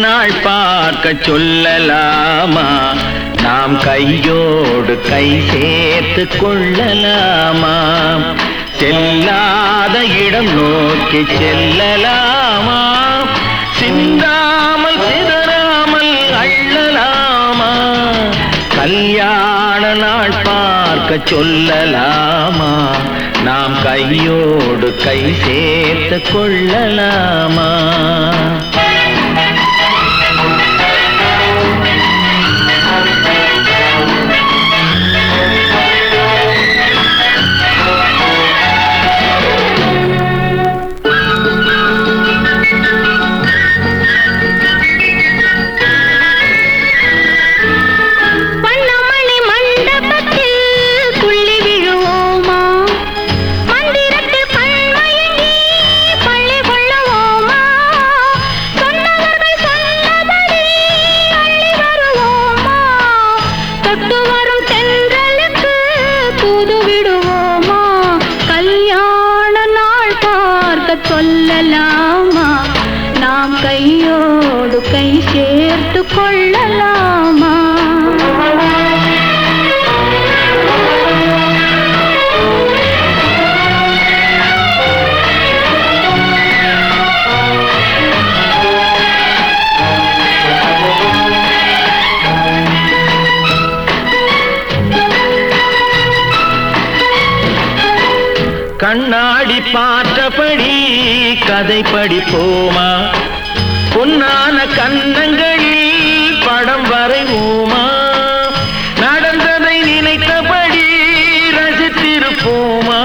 நாள் பார்க்க சொல்லலாமா? நாம் கையோடு கை சேர்த்து கொள்ளலாமா? செல்லாத இடம் நோக்கி செல்லலாமா? சிந்தாமல் சிதறாமல் அள்ளலாமா? கல்யாண நாள் பார்க்க சொல்லலாமா? நாம் கையோடு கை சேர்த்து கொள்ளலாமா? சொல்லலாமா? நாம் கையோடு கை சேர்த்து கொள்ளலாமா? கண்ணாடி பார்த்தபடி கதை படிப்போமா? பொன்னான கண்ணங்களில் படம் வரைவோமா? நடந்ததை நினைத்தபடி ரசித்திருப்போமா?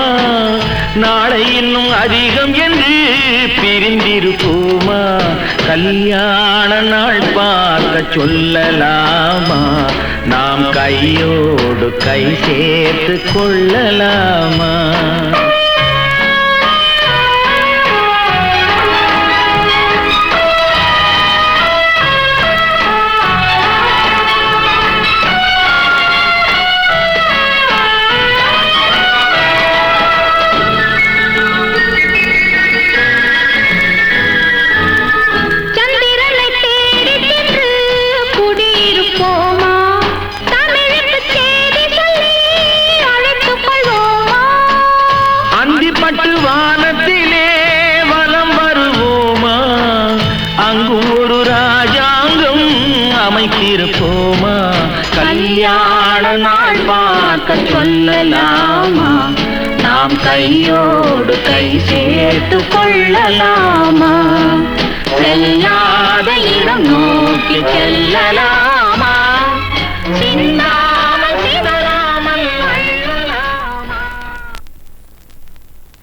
நாளை இன்னும் அதிகம் என்று பிரிந்திருப்போமா? கல்யாண நாள் பார்க்க சொல்லலாமா? நாம் கையோடு கை சேர்த்து கொள்ளலாமா? வானத்திலே வலம் வருவோமா? அங்கும் ஒரு ராஜாங்கம் அமைத்திருப்போமா? கல்யாண நாள் பார்க்க சொல்லலாமா? நாம் கையோடு கை சேர்த்து கொள்ளலாமா? செல்லாத இடம் நோக்கி செல்லலாம்.